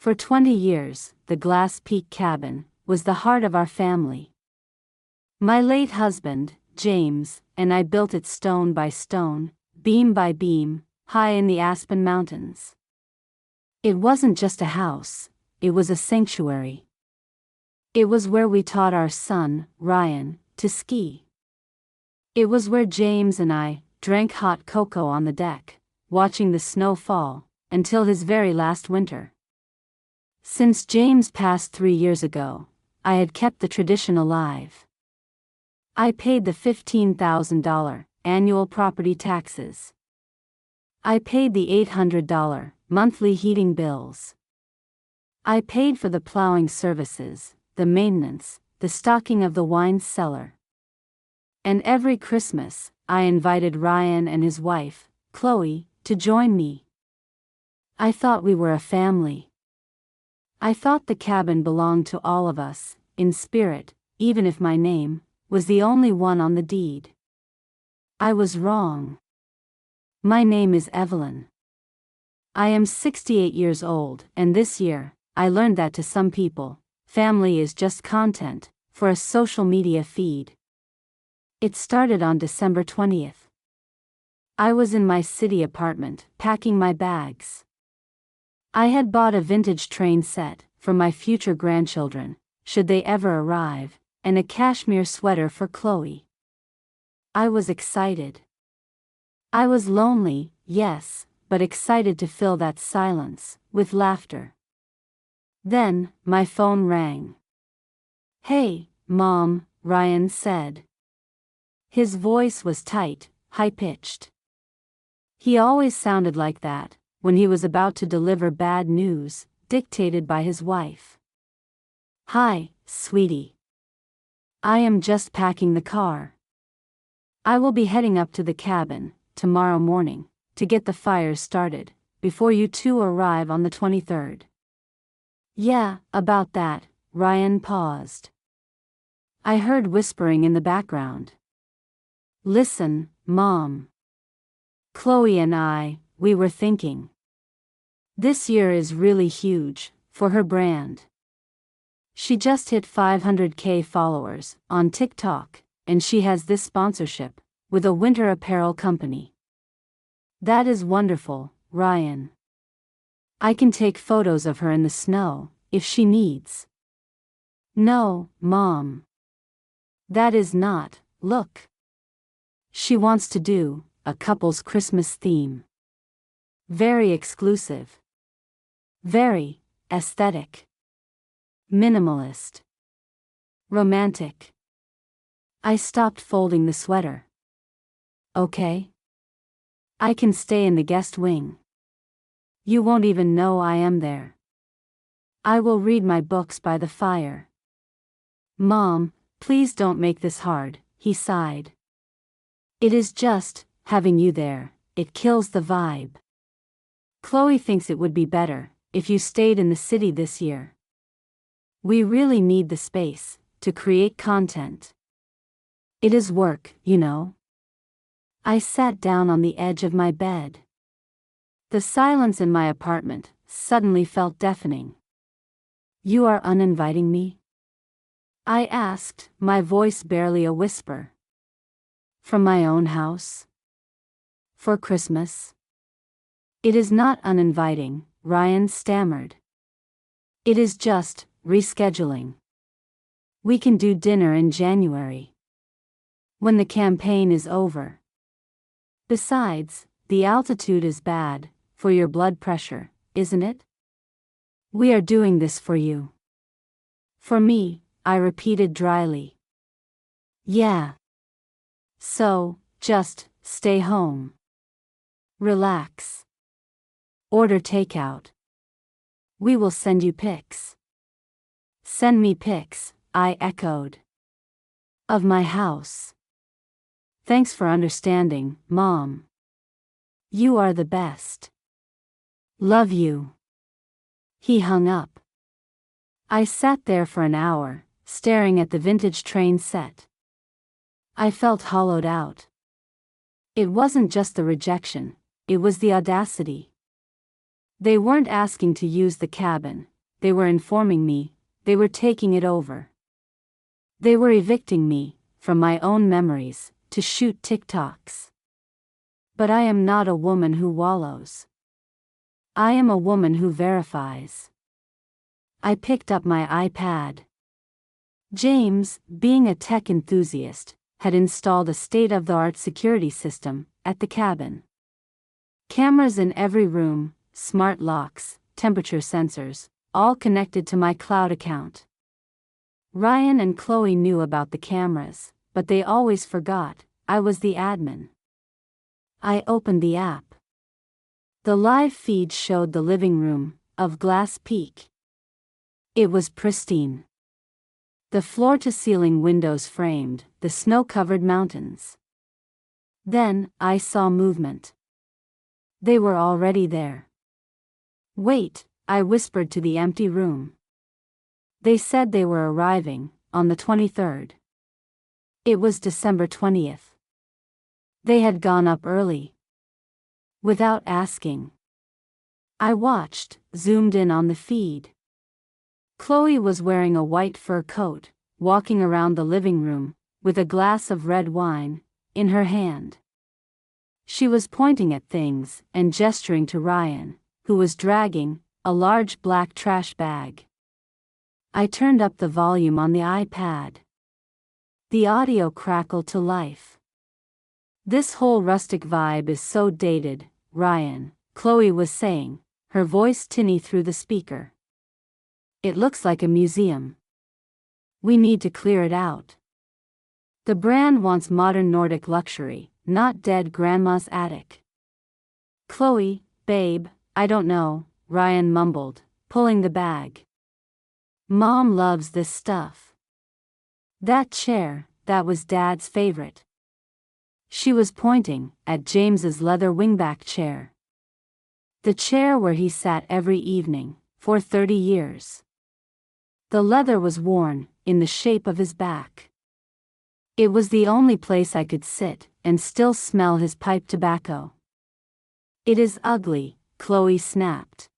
For 20 years, the Glass Peak cabin was the heart of our family. My late husband, James, and I built it stone by stone, beam by beam, high in the Aspen Mountains. It wasn't just a house, it was a sanctuary. It was where we taught our son, Ryan, to ski. It was where James and I drank hot cocoa on the deck, watching the snow fall, until his very last winter. Since James passed 3 years ago, I had kept the tradition alive. I paid the $15,000 annual property taxes. I paid the $800 monthly heating bills. I paid for the plowing services, the maintenance, the stocking of the wine cellar. And every Christmas, I invited Ryan and his wife, Chloe, to join me. I thought we were a family. I thought the cabin belonged to all of us, in spirit, even if my name was the only one on the deed. I was wrong. My name is Evelyn. I am 68 years old, and this year, I learned that to some people, family is just content for a social media feed. It started on December 20th. I was in my city apartment, packing my bags. I had bought a vintage train set for my future grandchildren, should they ever arrive, and a cashmere sweater for Chloe. I was excited. I was lonely, yes, but excited to fill that silence with laughter. Then, my phone rang. "Hey, Mom," Ryan said. His voice was tight, high-pitched. He always sounded like that when he was about to deliver bad news, dictated by his wife. "Hi, sweetie. I am just packing the car. I will be heading up to the cabin tomorrow morning to get the fires started before you two arrive on the 23rd. "Yeah, about that," Ryan paused. I heard whispering in the background. "Listen, Mom. Chloe and we were thinking. This year is really huge for her brand. She just hit 500K followers on TikTok, and she has this sponsorship with a winter apparel company. That is wonderful, Ryan. I can take photos of her in the snow if she needs." "No, Mom. That is not, look. She wants to do a couple's Christmas theme. Very exclusive. Very aesthetic. Minimalist. Romantic." I stopped folding the sweater. "Okay. I can stay in the guest wing. You won't even know I am there. I will read my books by the fire." "Mom, please don't make this hard," he sighed. "It is just, having you there, it kills the vibe. Chloe thinks it would be better if you stayed in the city this year. We really need the space to create content. It is work, you know." I sat down on the edge of my bed. The silence in my apartment suddenly felt deafening. "You are uninviting me?" I asked, my voice barely a whisper. "From my own house? For Christmas?" "It is not uninviting," Ryan stammered. "It is just rescheduling. We can do dinner in January. When the campaign is over. Besides, the altitude is bad for your blood pressure, isn't it? We are doing this for you." "For me," I repeated dryly. "Yeah. So, just stay home. Relax. Order takeout. We will send you pics." "Send me pics," I echoed. "Of my house. Thanks for understanding, Mom. You are the best. Love you." He hung up. I sat there for an hour, staring at the vintage train set. I felt hollowed out. It wasn't just the rejection, it was the audacity. They weren't asking to use the cabin, they were informing me, they were taking it over. They were evicting me from my own memories to shoot TikToks. But I am not a woman who wallows. I am a woman who verifies. I picked up my iPad. James, being a tech enthusiast, had installed a state-of-the-art security system at the cabin. Cameras in every room, smart locks, temperature sensors, all connected to my cloud account. Ryan and Chloe knew about the cameras, but they always forgot I was the admin. I opened the app. The live feed showed the living room of Glass Peak. It was pristine. The floor-to-ceiling windows framed the snow-covered mountains. Then, I saw movement. They were already there. "Wait," I whispered to the empty room. They said they were arriving on the 23rd. It was December 20th. They had gone up early. Without asking. I watched, zoomed in on the feed. Chloe was wearing a white fur coat, walking around the living room, with a glass of red wine in her hand. She was pointing at things and gesturing to Ryan, who was dragging a large black trash bag. I turned up the volume on the iPad. The audio crackled to life. "This whole rustic vibe is so dated, Ryan," Chloe was saying, her voice tinny through the speaker. "It looks like a museum. We need to clear it out. The brand wants modern Nordic luxury, not dead grandma's attic." "Chloe, babe, I don't know," Ryan mumbled, pulling the bag. "Mom loves this stuff. That chair, that was Dad's favorite." She was pointing at James's leather wingback chair. The chair where he sat every evening, for 30 years. The leather was worn in the shape of his back. It was the only place I could sit and still smell his pipe tobacco. "It is ugly," Chloe snapped.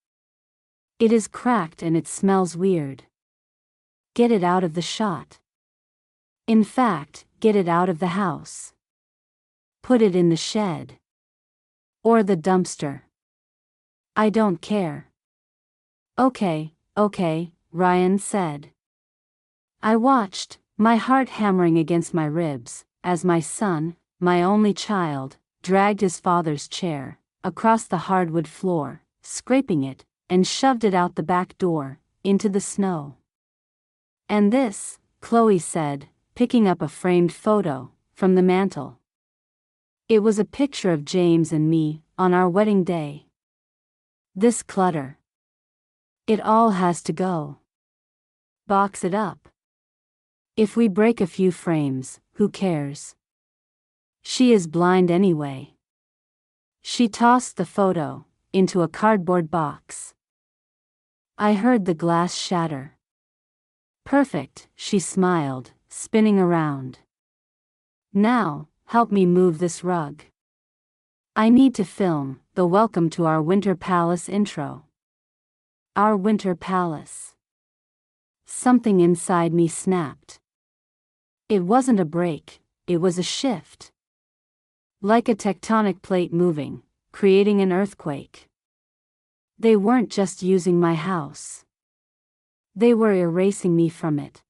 "It is cracked and it smells weird. Get it out of the shot. In fact, get it out of the house. Put it in the shed. Or the dumpster. I don't care." Okay, Ryan said. I watched, my heart hammering against my ribs, as my son, my only child, dragged his father's chair across the hardwood floor, scraping it, and shoved it out the back door, into the snow. "And this," Chloe said, picking up a framed photo from the mantel. It was a picture of James and me on our wedding day. "This clutter. It all has to go. Box it up. If we break a few frames, who cares? She is blind anyway." She tossed the photo into a cardboard box. I heard the glass shatter. "Perfect," she smiled, spinning around. "Now, help me move this rug. I need to film the Welcome to Our Winter Palace intro." Our winter palace. Something inside me snapped. It wasn't a break, it was a shift. Like a tectonic plate moving, creating an earthquake. They weren't just using my house. They were erasing me from it.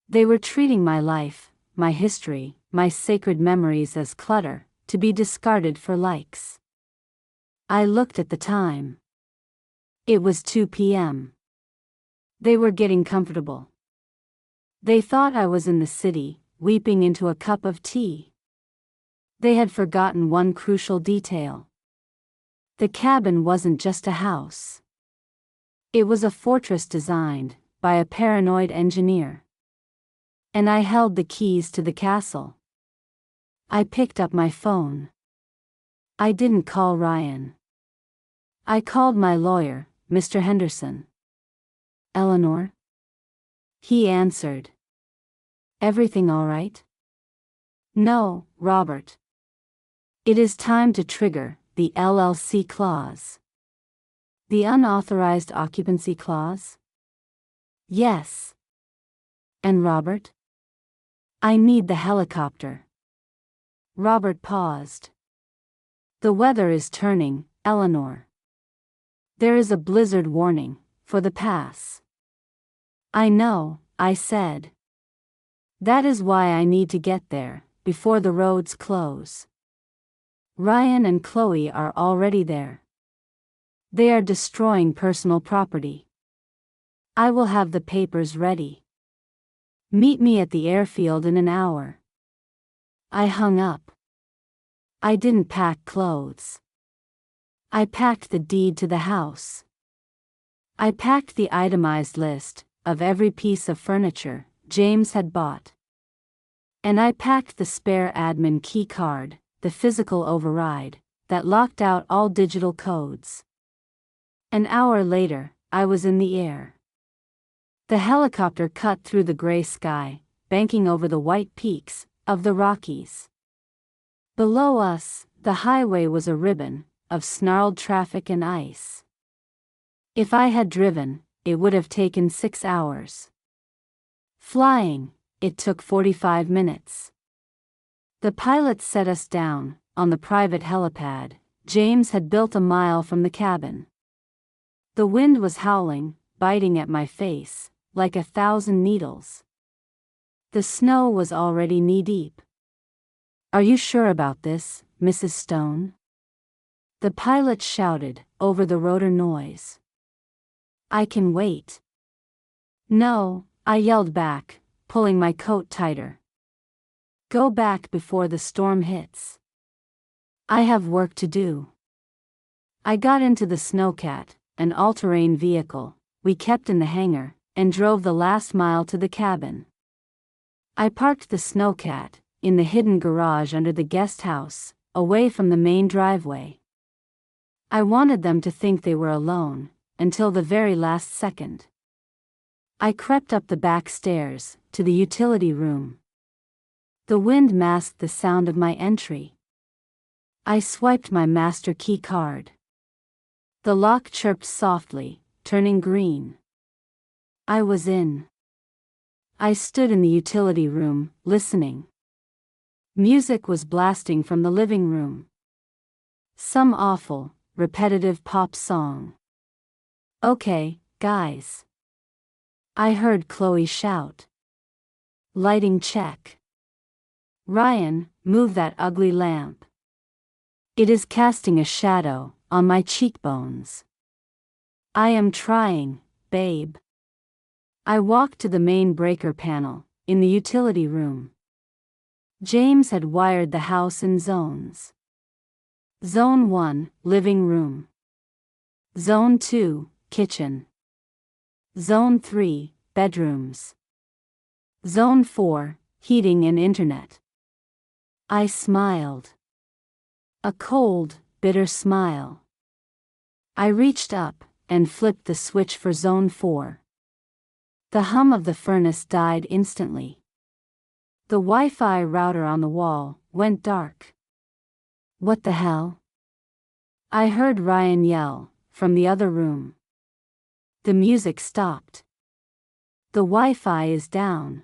They were treating my life, my history, my sacred memories as clutter, to be discarded for likes. I looked at the time. It was 2 p.m. They were getting comfortable. They thought I was in the city, weeping into a cup of tea. They had forgotten one crucial detail. The cabin wasn't just a house. It was a fortress designed by a paranoid engineer. And I held the keys to the castle. I picked up my phone. I didn't call Ryan. I called my lawyer, Mr. Henderson. "Eleanor?" He answered. "Everything all right?" "No, Robert. It is time to trigger the LLC clause. The unauthorized occupancy clause? Yes. And Robert? I need the helicopter. Robert paused. The weather is turning, Eleanor. There is a blizzard warning, for the pass. I know, I said. That is why I need to get there, before the roads close. Ryan and Chloe are already there. They are destroying personal property. I will have the papers ready. Meet me at the airfield in an hour. I hung up. I didn't pack clothes. I packed the deed to the house. I packed the itemized list of every piece of furniture James had bought. And I packed the spare admin key card, the physical override, that locked out all digital codes. An hour later, I was in the air. The helicopter cut through the gray sky, banking over the white peaks of the Rockies. Below us, the highway was a ribbon of snarled traffic and ice. If I had driven, it would have taken 6 hours. Flying, it took 45 minutes. The pilot set us down on the private helipad James had built a mile from the cabin. The wind was howling, biting at my face, like 1,000 needles. The snow was already knee-deep. Are you sure about this, Mrs. Stone? The pilot shouted over the rotor noise. I can wait. No, I yelled back, pulling my coat tighter. Go back before the storm hits. I have work to do. I got into the Snowcat, an all-terrain vehicle we kept in the hangar, and drove the last mile to the cabin. I parked the Snowcat in the hidden garage under the guest house, away from the main driveway. I wanted them to think they were alone, until the very last second. I crept up the back stairs to the utility room. The wind masked the sound of my entry. I swiped my master key card. The lock chirped softly, turning green. I was in. I stood in the utility room, listening. Music was blasting from the living room. Some awful, repetitive pop song. Okay, guys. I heard Chloe shout. Lighting check. Ryan, move that ugly lamp. It is casting a shadow on my cheekbones. I am trying, babe. I walked to the main breaker panel, in the utility room. James had wired the house in zones. Zone 1, living room. Zone 2, kitchen. Zone 3, bedrooms. Zone 4, heating and internet. I smiled. A cold, bitter smile. I reached up and flipped the switch for Zone 4. The hum of the furnace died instantly. The Wi-Fi router on the wall went dark. What the hell? I heard Ryan yell from the other room. The music stopped. The Wi-Fi is down.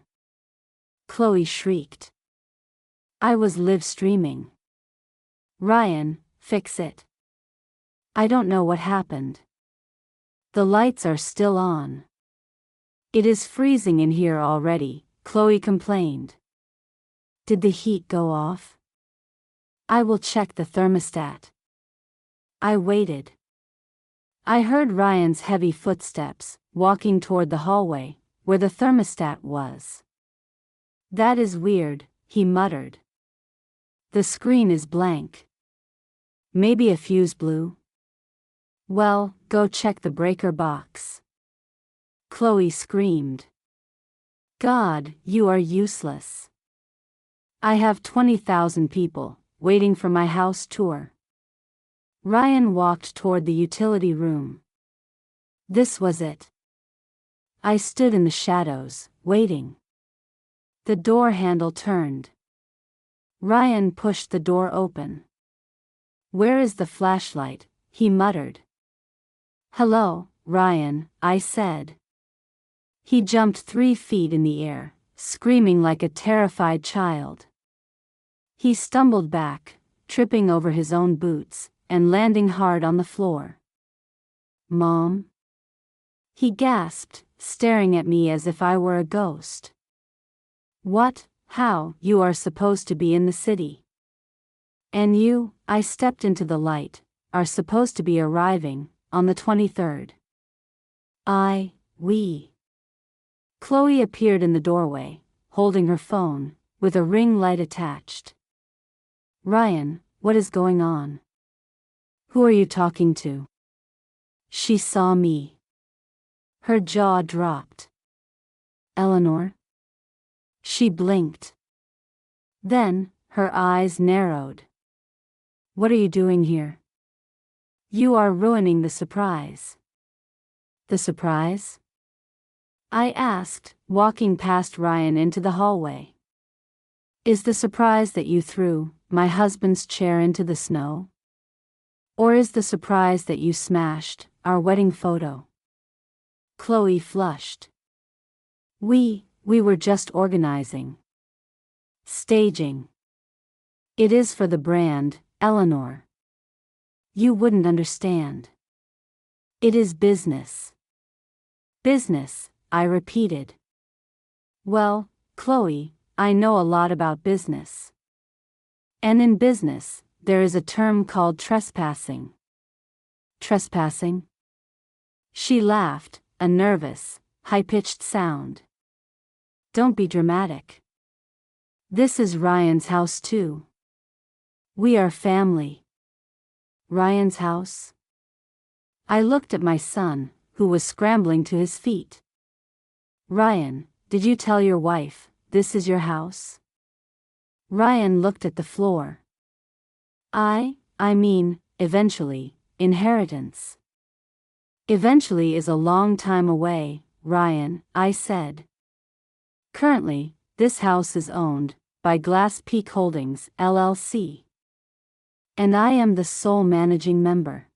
Chloe shrieked. I was live streaming. Ryan, fix it. I don't know what happened. The lights are still on. It is freezing in here already, Chloe complained. Did the heat go off? I will check the thermostat. I waited. I heard Ryan's heavy footsteps, walking toward the hallway, where the thermostat was. That is weird, he muttered. The screen is blank. Maybe a fuse blew? Well, go check the breaker box. Chloe screamed. God, you are useless. I have 20,000 people waiting for my house tour. Ryan walked toward the utility room. This was it. I stood in the shadows, waiting. The door handle turned. Ryan pushed the door open. Where is the flashlight? He muttered. Hello, Ryan, I said. He jumped 3 feet in the air, screaming like a terrified child. He stumbled back, tripping over his own boots, and landing hard on the floor. Mom? He gasped, staring at me as if I were a ghost. What? How? You are supposed to be in the city. And you, I stepped into the light, are supposed to be arriving on the 23rd. We. Chloe appeared in the doorway, holding her phone, with a ring light attached. Ryan, what is going on? Who are you talking to? She saw me. Her jaw dropped. Eleanor? She blinked. Then, her eyes narrowed. What are you doing here? You are ruining the surprise. The surprise? I asked, walking past Ryan into the hallway. Is the surprise that you threw my husband's chair into the snow? Or is the surprise that you smashed our wedding photo? Chloe flushed. We were just organizing. Staging. It is for the brand, Eleanor. You wouldn't understand. It is business. Business, I repeated. Well, Chloe, I know a lot about business. And in business, there is a term called trespassing. Trespassing? She laughed, a nervous, high-pitched sound. Don't be dramatic. This is Ryan's house too. We are family. Ryan's house? I looked at my son, who was scrambling to his feet. Ryan, did you tell your wife this is your house? Ryan looked at the floor. I mean, eventually, inheritance. Eventually is a long time away, Ryan, I said. Currently, this house is owned by Glass Peak Holdings, LLC. And I am the sole managing member.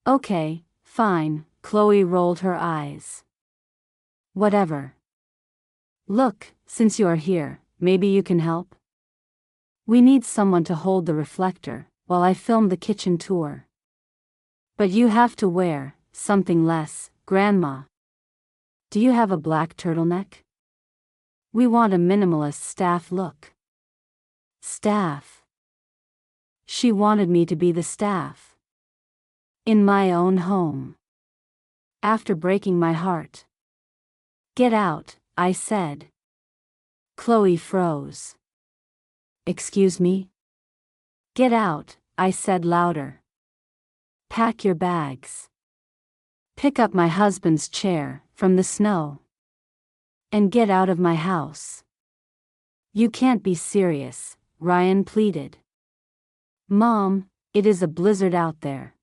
Okay, fine, Chloe rolled her eyes. Whatever. Look, since you are here, maybe you can help? We need someone to hold the reflector while I film the kitchen tour. But you have to wear something less, Grandma. Do you have a black turtleneck? We want a minimalist staff look. Staff. She wanted me to be the staff. In my own home. After breaking my heart. Get out, I said. Chloe froze. Excuse me? Get out, I said louder. Pack your bags. Pick up my husband's chair from the snow. And get out of my house. You can't be serious, Ryan pleaded. Mom, it is a blizzard out there.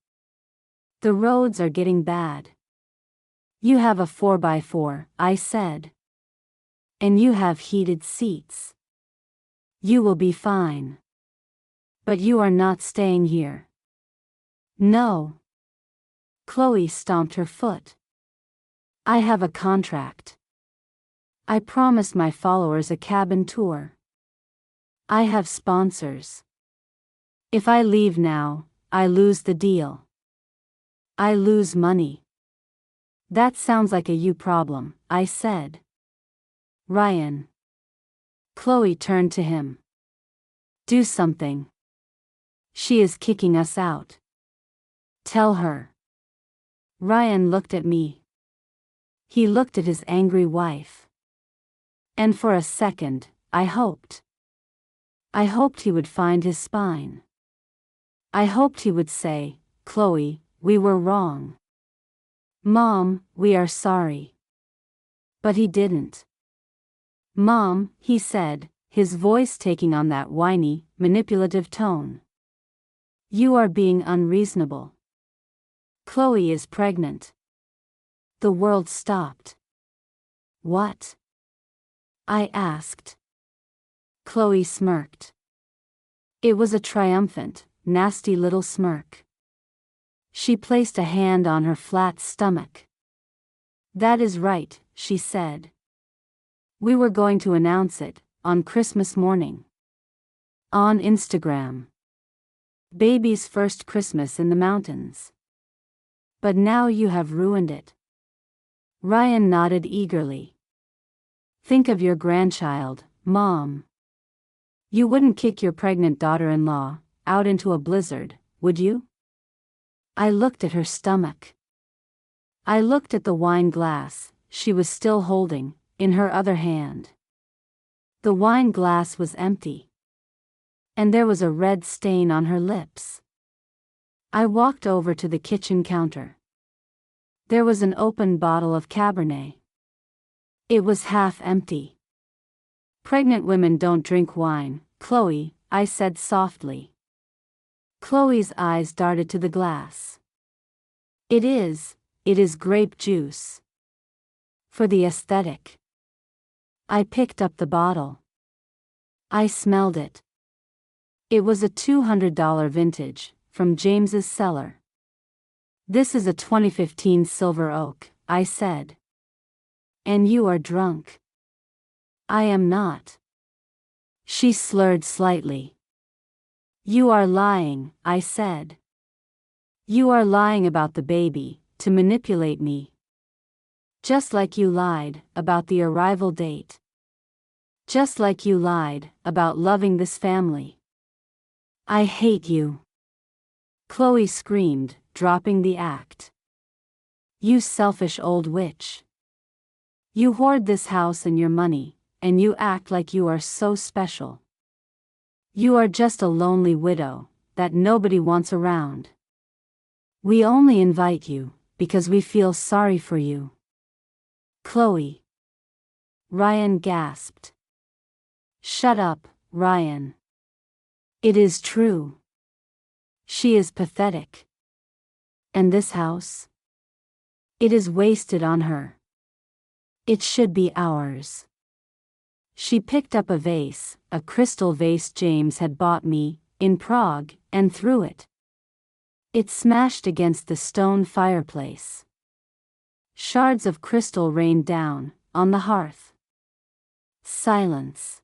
The roads are getting bad. You have a 4x4, I said. And you have heated seats. You will be fine. But you are not staying here. No. Chloe stomped her foot. I have a contract. I promised my followers a cabin tour. I have sponsors. If I leave now, I lose the deal. I lose money. That sounds like a you problem, I said. Ryan. Chloe turned to him. Do something. She is kicking us out. Tell her. Ryan looked at me. He looked at his angry wife. And for a second, I hoped. I hoped he would find his spine. I hoped he would say, Chloe, we were wrong. Mom, we are sorry. But he didn't. Mom, he said, his voice taking on that whiny, manipulative tone. You are being unreasonable. Chloe is pregnant. The world stopped. What? I asked. Chloe smirked. It was a triumphant, nasty little smirk. She placed a hand on her flat stomach. That is right, she said. We were going to announce it, on Christmas morning. On Instagram. Baby's first Christmas in the mountains. But now you have ruined it. Ryan nodded eagerly. Think of your grandchild, Mom. You wouldn't kick your pregnant daughter-in-law out into a blizzard, would you? I looked at her stomach. I looked at the wine glass she was still holding in her other hand. The wine glass was empty. And there was a red stain on her lips. I walked over to the kitchen counter. There was an open bottle of Cabernet. It was half empty. Pregnant women don't drink wine, Chloe, I said softly. Chloe's eyes darted to the glass. It is grape juice. For the aesthetic. I picked up the bottle. I smelled it. It was a $200 vintage, from James's cellar. This is a 2015 Silver Oak, I said. And you are drunk. I am not. She slurred slightly. You are lying, I said. You are lying about the baby, to manipulate me. Just like you lied about the arrival date. Just like you lied about loving this family. I hate you. Chloe screamed, dropping the act. You selfish old witch. You hoard this house and your money, and you act like you are so special. You are just a lonely widow that nobody wants around. We only invite you because we feel sorry for you. Chloe. Ryan gasped. Shut up, Ryan. It is true. She is pathetic. And this house? It is wasted on her. It should be ours. She picked up a vase, a crystal vase James had bought me, in Prague, and threw it. It smashed against the stone fireplace. Shards of crystal rained down, on the hearth. Silence.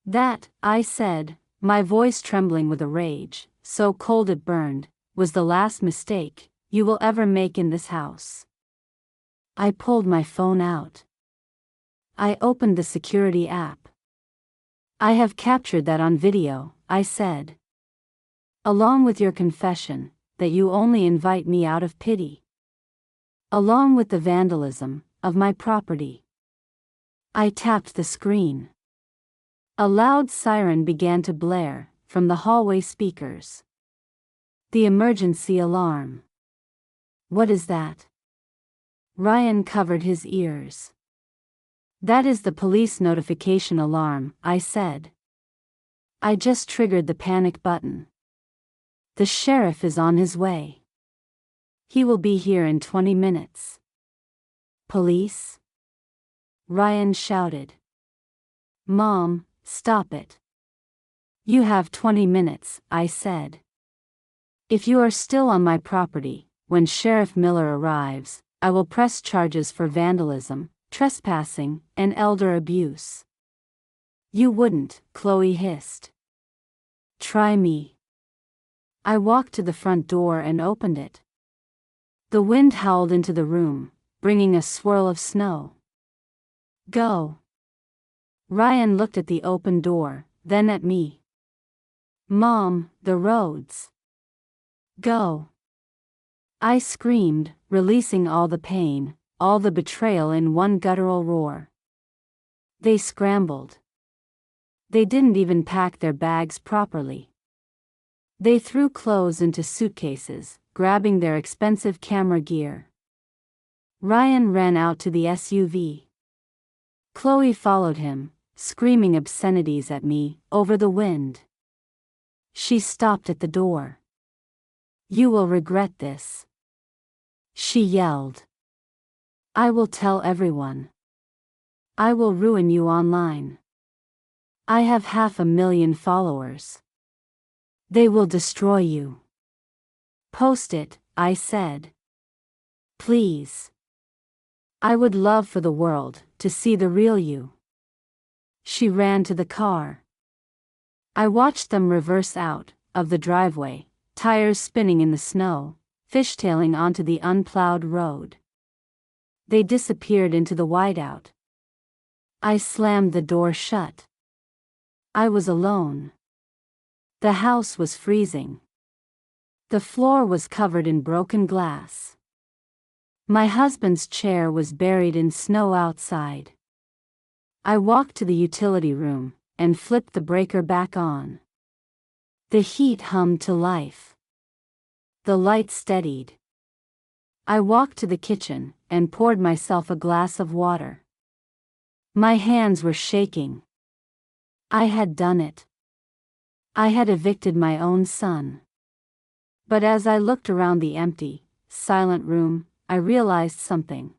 That, I said, my voice trembling with a rage, so cold it burned, was the last mistake you will ever make in this house. I pulled my phone out. I opened the security app. I have captured that on video, I said. Along with your confession, that you only invite me out of pity. Along with the vandalism of my property. I tapped the screen. A loud siren began to blare from the hallway speakers. The emergency alarm. What is that? Ryan covered his ears. That is the police notification alarm, I said. I just triggered the panic button. The sheriff is on his way. He will be here in 20 minutes. Police? Ryan shouted. Mom, stop it. You have 20 minutes, I said. If you are still on my property, when Sheriff Miller arrives, I will press charges for vandalism, trespassing, and elder abuse. You wouldn't, Chloe hissed. Try me. I walked to the front door and opened it. The wind howled into the room, bringing a swirl of snow. Go. Ryan looked at the open door, then at me. Mom, the roads. Go. I screamed, releasing all the pain, all the betrayal in one guttural roar. They scrambled. They didn't even pack their bags properly. They threw clothes into suitcases, grabbing their expensive camera gear. Ryan ran out to the SUV. Chloe followed him, screaming obscenities at me, over the wind. She stopped at the door. You will regret this. She yelled. I will tell everyone. I will ruin you online. I have 500,000 followers. They will destroy you. Post it, I said. Please. I would love for the world to see the real you. She ran to the car. I watched them reverse out of the driveway, tires spinning in the snow, fishtailing onto the unplowed road. They disappeared into the whiteout. I slammed the door shut. I was alone. The house was freezing. The floor was covered in broken glass. My husband's chair was buried in snow outside. I walked to the utility room and flipped the breaker back on. The heat hummed to life. The light steadied. I walked to the kitchen and poured myself a glass of water. My hands were shaking. I had done it. I had evicted my own son. But as I looked around the empty, silent room, I realized something.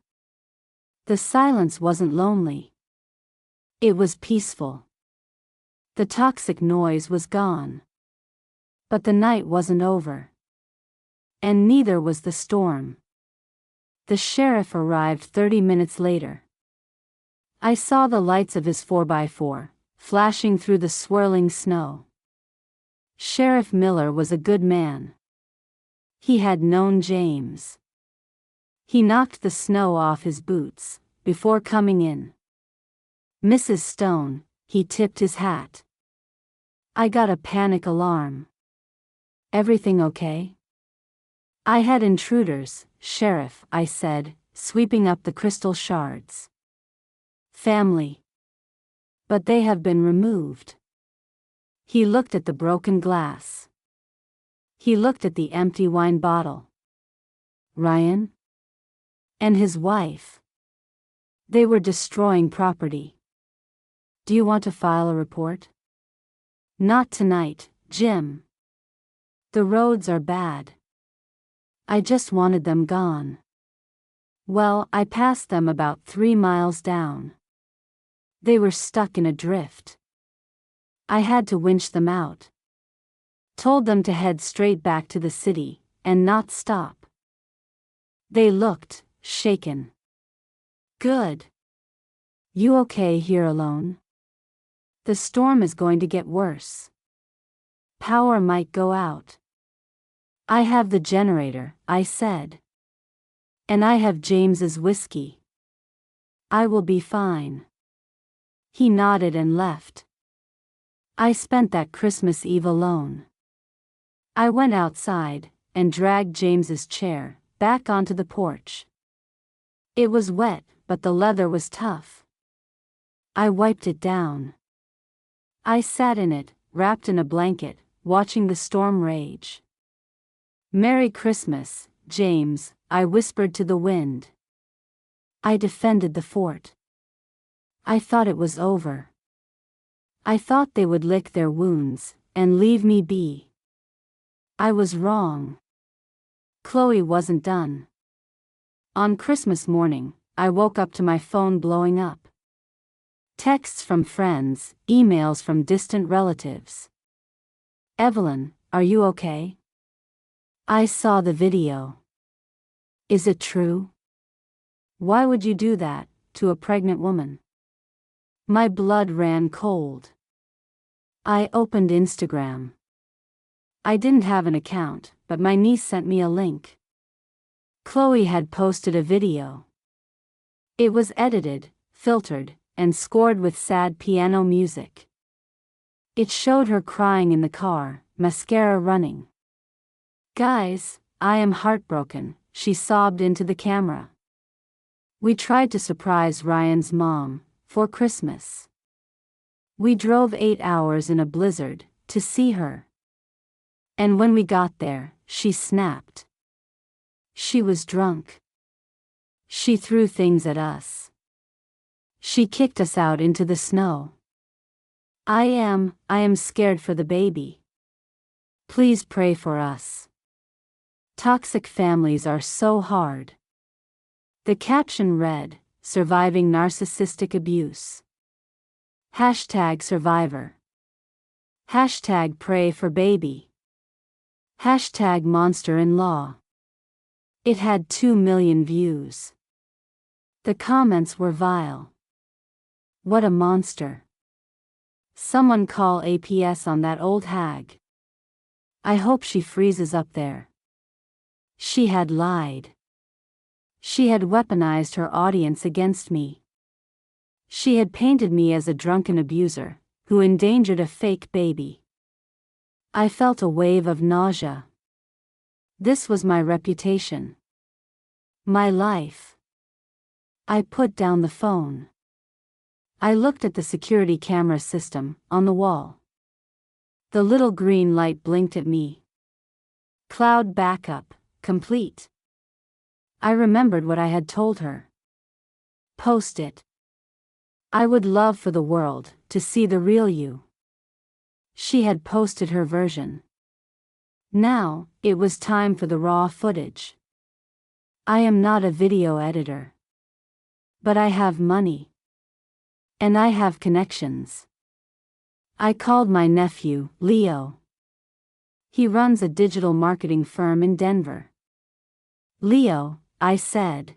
The silence wasn't lonely. It was peaceful. The toxic noise was gone. But the night wasn't over. And neither was the storm. The sheriff arrived 30 minutes later. I saw the lights of his 4x4, flashing through the swirling snow. Sheriff Miller was a good man. He had known James. He knocked the snow off his boots before coming in. Mrs. Stone, he tipped his hat. I got a panic alarm. Everything okay? I had intruders, Sheriff, I said, sweeping up the crystal shards. Family. But they have been removed. He looked at the broken glass. He looked at the empty wine bottle. Ryan? And his wife. They were destroying property. Do you want to file a report? Not tonight, Jim. The roads are bad. I just wanted them gone. Well, I passed them about 3 miles down. They were stuck in a drift. I had to winch them out. Told them to head straight back to the city, and not stop. They looked shaken. Good. You okay here alone? The storm is going to get worse. Power might go out. I have the generator, I said. And I have James's whiskey. I will be fine. He nodded and left. I spent that Christmas Eve alone. I went outside and dragged James's chair back onto the porch. It was wet, but the leather was tough. I wiped it down. I sat in it, wrapped in a blanket, watching the storm rage. Merry Christmas, James, I whispered to the wind. I defended the fort. I thought it was over. I thought they would lick their wounds and leave me be. I was wrong. Chloe wasn't done. On Christmas morning, I woke up to my phone blowing up. Texts from friends, emails from distant relatives. Evelyn, are you okay? I saw the video. Is it true? Why would you do that to a pregnant woman? My blood ran cold. I opened Instagram. I didn't have an account, but my niece sent me a link. Chloe had posted a video. It was edited, filtered, and scored with sad piano music. It showed her crying in the car, mascara running. Guys, I am heartbroken, she sobbed into the camera. We tried to surprise Ryan's mom for Christmas. We drove 8 hours in a blizzard to see her. And when we got there, she snapped. She was drunk. She threw things at us. She kicked us out into the snow. I am scared for the baby. Please pray for us. Toxic families are so hard. The caption read, Surviving Narcissistic Abuse. #survivor. #pray for baby. #monster-in-law. It had 2 million views. The comments were vile. What a monster. Someone call APS on that old hag. I hope she freezes up there. She had lied. She had weaponized her audience against me. She had painted me as a drunken abuser, who endangered a fake baby. I felt a wave of nausea. This was my reputation. My life. I put down the phone. I looked at the security camera system on the wall. The little green light blinked at me. Cloud backup, complete. I remembered what I had told her. Post it. I would love for the world to see the real you. She had posted her version. Now, it was time for the raw footage. I am not a video editor. But I have money. And I have connections. I called my nephew, Leo. He runs a digital marketing firm in Denver. Leo, I said.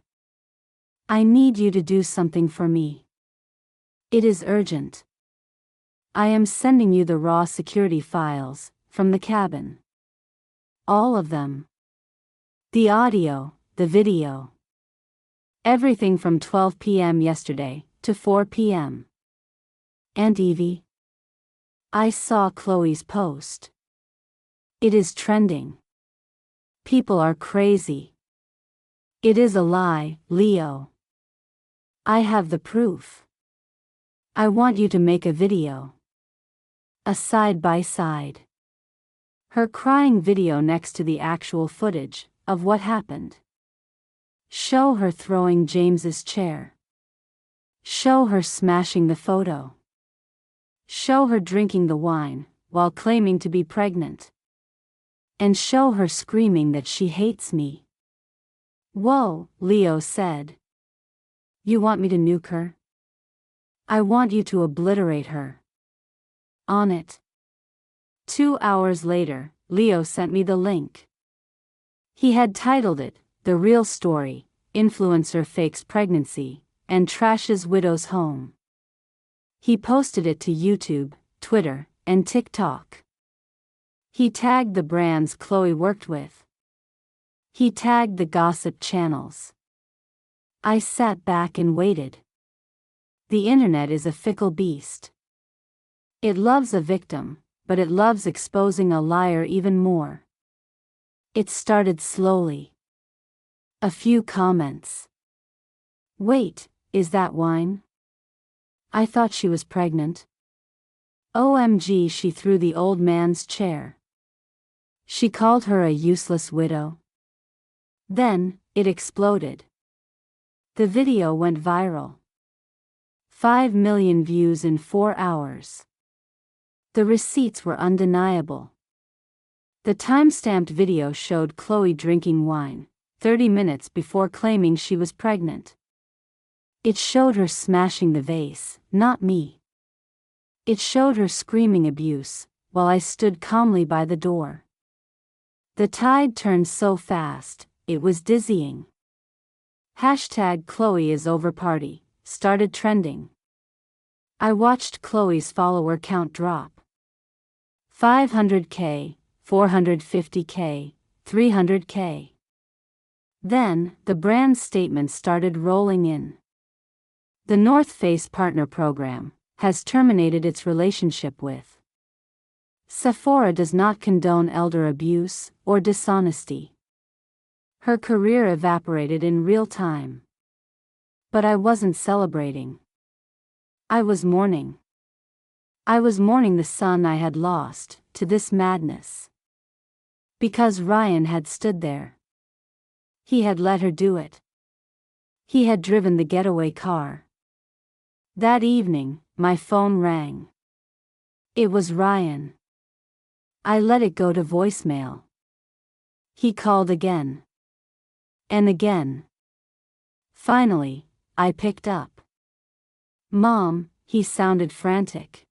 I need you to do something for me. It is urgent. I am sending you the raw security files from the cabin. All of them. The audio, the video. Everything from 12 p.m. yesterday to 4 p.m. And Evie? I saw Chloe's post. It is trending. People are crazy. It is a lie, Leo. I have the proof. I want you to make a video. A side-by-side. Her crying video next to the actual footage of what happened. Show her throwing James's chair. Show her smashing the photo. Show her drinking the wine while claiming to be pregnant. And show her screaming that she hates me. Whoa, Leo said. You want me to nuke her? I want you to obliterate her. On it. 2 hours later, Leo sent me the link. He had titled it, The Real Story, Influencer Fakes Pregnancy, and Trashes Widow's Home. He posted it to YouTube, Twitter, and TikTok. He tagged the brands Chloe worked with. He tagged the gossip channels. I sat back and waited. The internet is a fickle beast. It loves a victim, but it loves exposing a liar even more. It started slowly. A few comments. Wait, is that wine? I thought she was pregnant. OMG, she threw the old man's chair. She called her a useless widow. Then, it exploded. The video went viral. 5 million views in 4 hours. The receipts were undeniable. The time-stamped video showed Chloe drinking wine, 30 minutes before claiming she was pregnant. It showed her smashing the vase, not me. It showed her screaming abuse, while I stood calmly by the door. The tide turned so fast, it was dizzying. Hashtag Chloe is over party started trending. I watched Chloe's follower count drop. 500K, 450K, 300K. Then, the brand's statements started rolling in. The North Face Partner Program has terminated its relationship with. Sephora does not condone elder abuse or dishonesty. Her career evaporated in real time. But I wasn't celebrating. I was mourning. I was mourning the son I had lost to this madness. Because Ryan had stood there. He had let her do it. He had driven the getaway car. That evening, my phone rang. It was Ryan. I let it go to voicemail. He called again. And again. Finally, I picked up. Mom, he sounded frantic.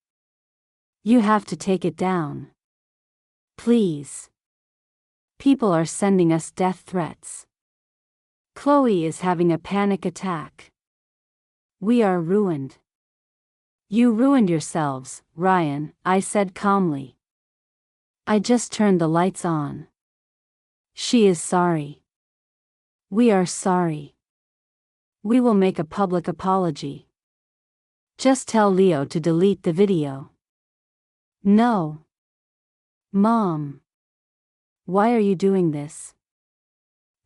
You have to take it down. Please. People are sending us death threats. Chloe is having a panic attack. We are ruined. You ruined yourselves, Ryan, I said calmly. I just turned the lights on. She is sorry. We are sorry. We will make a public apology. Just tell Leo to delete the video. No. Mom. Why are you doing this?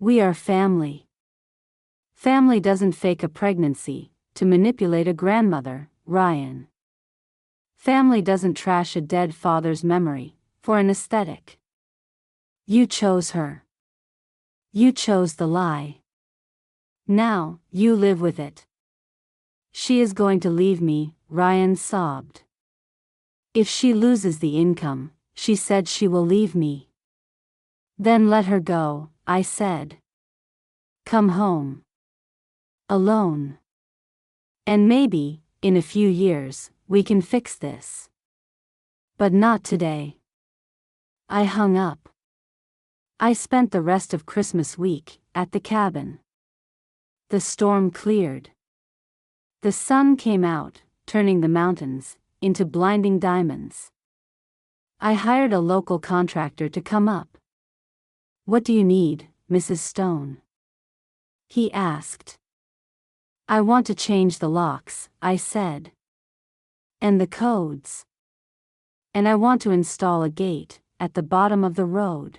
We are family. Family doesn't fake a pregnancy to manipulate a grandmother, Ryan. Family doesn't trash a dead father's memory for an aesthetic. You chose her. You chose the lie. Now, you live with it. She is going to leave me, Ryan sobbed. If she loses the income, she said she will leave me. Then let her go, I said. Come home. Alone. And maybe, in a few years, we can fix this. But not today. I hung up. I spent the rest of Christmas week at the cabin. The storm cleared. The sun came out, turning the mountains into blinding diamonds. I hired a local contractor to come up. What do you need, Mrs. Stone? He asked. I want to change the locks, I said. And the codes. And I want to install a gate at the bottom of the road.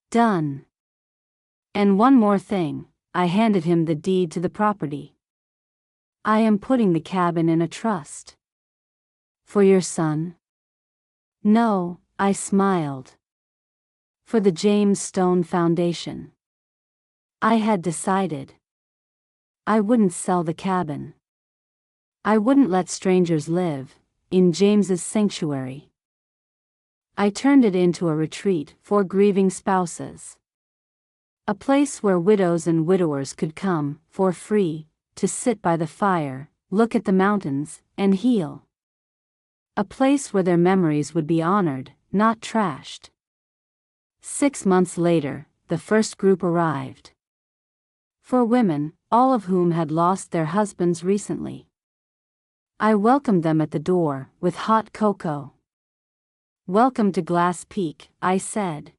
Done. And one more thing, I handed him the deed to the property. I am putting the cabin in a trust. For your son? No, I smiled. For the James Stone Foundation. I had decided. I wouldn't sell the cabin. I wouldn't let strangers live in James's sanctuary. I turned it into a retreat for grieving spouses. A place where widows and widowers could come, for free, to sit by the fire, look at the mountains, and heal. A place where their memories would be honored, not trashed. 6 months later, the first group arrived. 4 women, all of whom had lost their husbands recently. I welcomed them at the door with hot cocoa. Welcome to Glass Peak, I said.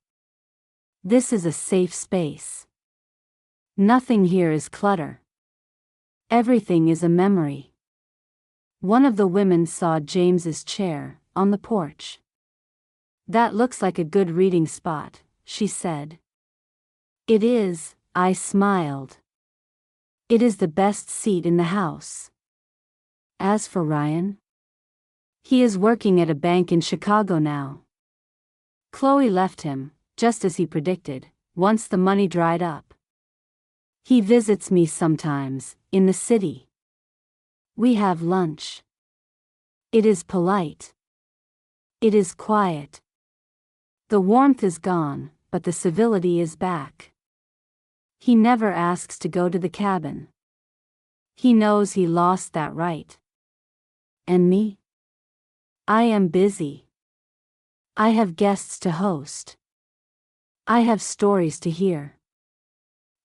This is a safe space. Nothing here is clutter. Everything is a memory. One of the women saw James's chair on the porch. That looks like a good reading spot, she said. It is, I smiled. It is the best seat in the house. As for Ryan, he is working at a bank in Chicago now. Chloe left him, just as he predicted, once the money dried up. He visits me sometimes, in the city. We have lunch. It is polite. It is quiet. The warmth is gone, but the civility is back. He never asks to go to the cabin. He knows he lost that right. And me? I am busy. I have guests to host. I have stories to hear.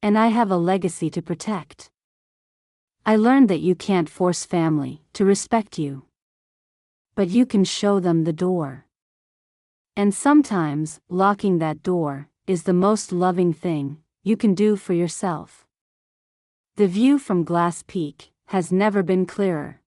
And I have a legacy to protect. I learned that you can't force family to respect you. But you can show them the door. And sometimes, locking that door is the most loving thing you can do for yourself. The view from Glass Peak has never been clearer.